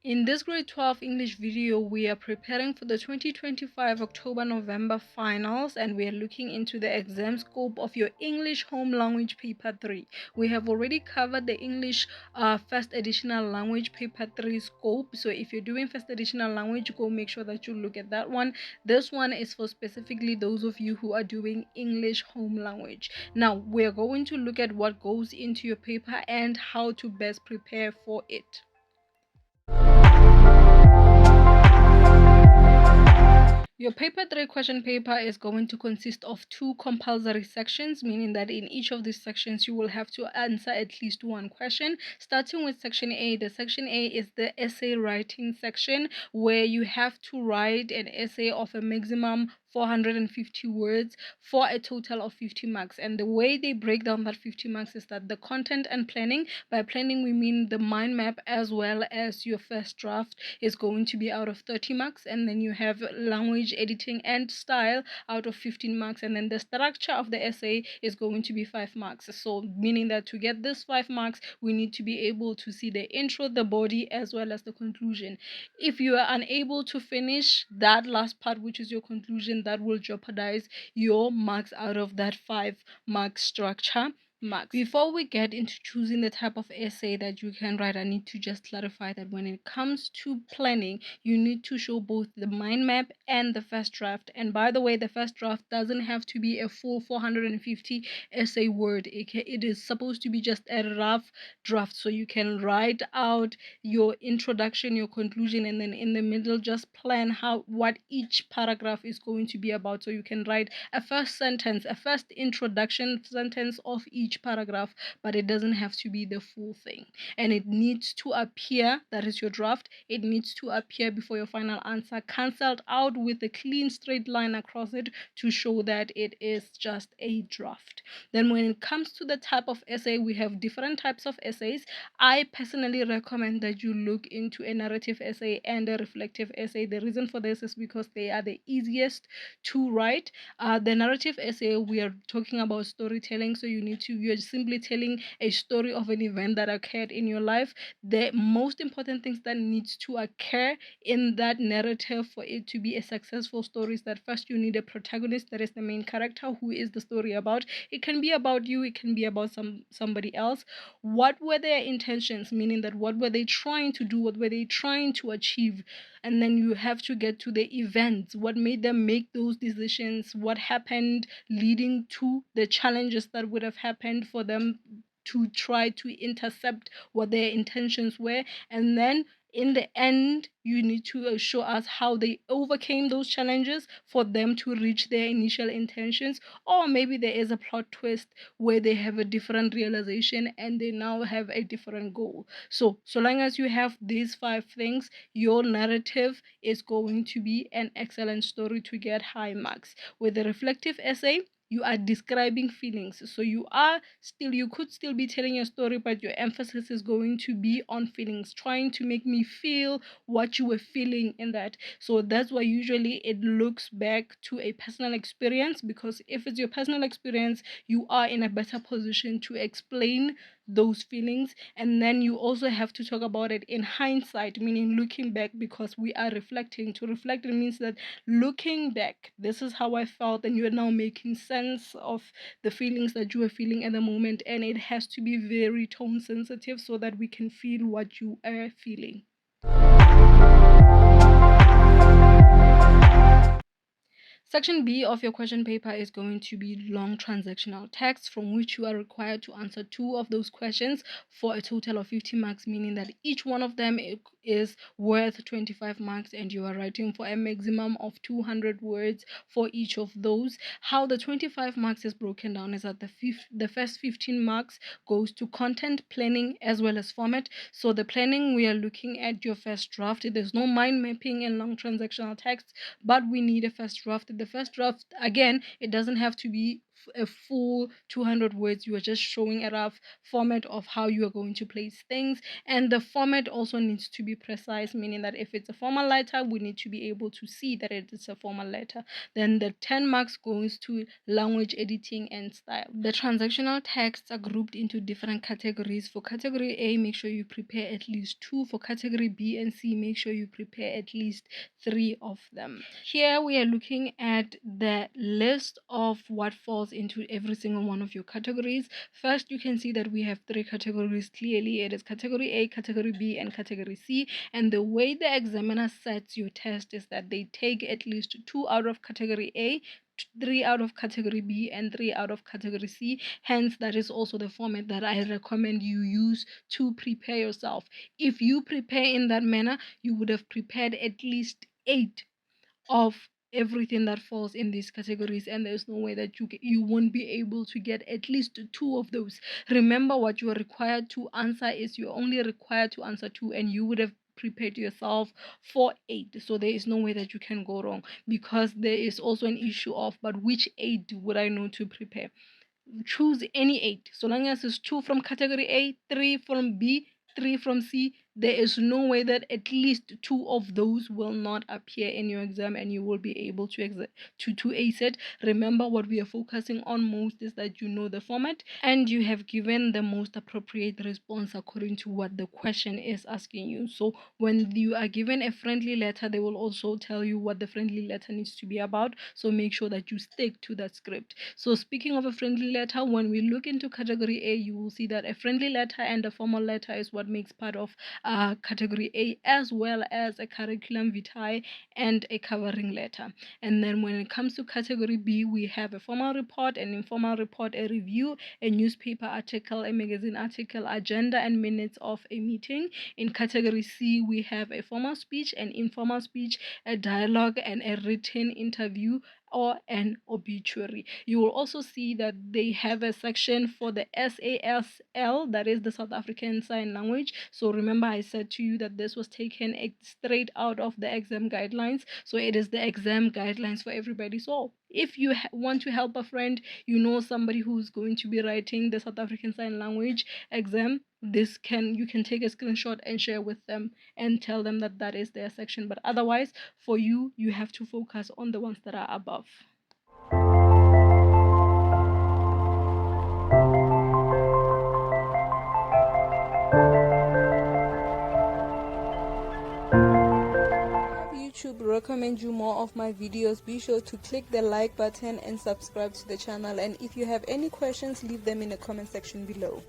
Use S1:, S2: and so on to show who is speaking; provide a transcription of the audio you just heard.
S1: In this grade 12 English video, we are preparing for the 2025 October-November finals, and we are looking into the exam scope of your English Home Language Paper 3. We have already covered the English First Additional Language Paper 3 scope, so if you're doing First Additional Language, go make sure that you look at that one. This one is for specifically those of you who are doing English Home Language. Now, we're going to look at what goes into your paper and how to best prepare for it. Your paper 3 question paper is going to consist of 2 compulsory sections, meaning that in each of these sections you will have to answer at least one question. Starting with section A, the section A is the essay writing section, where you have to write an essay of a maximum 450 words for a total of 50 marks. And the way they break down that 50 marks is that the content and planning, by planning we mean the mind map as well as your first draft, is going to be out of 30 marks, and then you have language, editing and style out of 15 marks, and then the structure of the essay is going to be 5 marks. So meaning that to get this 5 marks, we need to be able to see the intro, the body as well as the conclusion. If you are unable to finish that last part, which is your conclusion, that will jeopardize your marks out of that 5 mark structure. Before we get into choosing the type of essay that you can write, I need to just clarify that when it comes to planning, you need to show both the mind map and the first draft. And by the way, the first draft doesn't have to be a full 450 essay word. It is supposed to be just a rough draft, so you can write out your introduction, your conclusion, and then in the middle just plan what each paragraph is going to be about. So you can write a first sentence, a first introduction sentence of each paragraph, but it doesn't have to be the full thing. And it needs to appear, that is your draft, it needs to appear before your final answer, cancelled out with a clean straight line across it to show that it is just a draft. Then when it comes to the type of essay, we have different types of essays. I personally recommend that you look into a narrative essay and a reflective essay. The reason for this is because they are the easiest to write. The narrative essay, we are talking about storytelling, so you're simply telling a story of an event that occurred in your life. The most important things that needs to occur in that narrative for it to be a successful story is that first you need a protagonist, that is the main character. Who is the story about? It can be about you, it can be about somebody else. What were their intentions, meaning that what were they trying to do, what were they trying to achieve? And then you have to get to the events, what made them make those decisions, what happened leading to the challenges that would have happened for them to try to intercept what their intentions were. And then in the end, you need to show us how they overcame those challenges for them to reach their initial intentions. Or maybe there is a plot twist where they have a different realization and they now have a different goal. So long as you have these 5 things, your narrative is going to be an excellent story to get high marks. With the reflective essay, you are describing feelings, so you could still be telling a story, but your emphasis is going to be on feelings, trying to make me feel what you were feeling in that. So that's why usually it looks back to a personal experience, because if it's your personal experience, you are in a better position to explain those feelings. And then you also have to talk about it in hindsight, meaning looking back, because we are reflecting. To reflect, it means that looking back, this is how I felt, and you're now making sense of the feelings that you are feeling at the moment. And it has to be very tone sensitive so that we can feel what you are feeling. Section B of your question paper is going to be long transactional text, from which you are required to answer 2 of those questions for a total of 50 marks, meaning that each one of them is worth 25 marks, and you are writing for a maximum of 200 words for each of those. How the 25 marks is broken down is that the first 15 marks goes to content, planning as well as format. So the planning, we are looking at your first draft. There's no mind mapping in long transactional text, but we need a first draft. The first draft, again, it doesn't have to be a full 200 words. You are just showing a rough format of how you are going to place things, and the format also needs to be precise, meaning that if it's a formal letter, we need to be able to see that it is a formal letter. Then the 10 marks goes to language editing and style. The transactional texts are grouped into different categories. For category A, make sure you prepare at least 2. For category B and C, make sure you prepare at least 3 of them. Here we are looking at the list of what falls into every single one of your categories. First, you can see that we have 3 categories clearly. It is category A, category B, and category C. And the way the examiner sets your test is that they take at least 2 out of category A, 3 out of category B, and 3 out of category C. Hence, that is also the format that I recommend you use to prepare yourself. If you prepare in that manner, you would have prepared at least 8 of everything that falls in these categories, and there's no way that you won't be able to get at least 2 of those. Remember, what you are required to answer is you're only required to answer 2, and you would have prepared yourself for 8. So there is no way that you can go wrong, because there is also an issue of, but which 8 would I know to prepare? Choose any 8, so long as it's 2 from category A, 3 from B, 3 from C. There is no way that at least 2 of those will not appear in your exam, and you will be able to ace it. Remember, what we are focusing on most is that you know the format and you have given the most appropriate response according to what the question is asking you. So when you are given a friendly letter, they will also tell you what the friendly letter needs to be about, so make sure that you stick to that script. So speaking of a friendly letter, when we look into category A, you will see that a friendly letter and a formal letter is what makes part of category A, as well as a curriculum vitae and a covering letter. And then when it comes to category B, we have a formal report, an informal report, a review, a newspaper article, a magazine article, agenda and minutes of a meeting. In category C, we have a formal speech, an informal speech, a dialogue, and a written interview or an obituary. You will also see that they have a section for the SASL, that is the South African Sign Language. So remember, I said to you that this was taken straight out of the exam guidelines. So it is the exam guidelines for everybody. So if you want to help a friend, you know somebody who's going to be writing the South African Sign Language exam, you can take a screenshot and share with them and tell them that that is their section. But otherwise, for you have to focus on the ones that are above. YouTube recommend you more of my videos, be sure to click the like button and subscribe to the channel. And if you have any questions, leave them in the comment section below.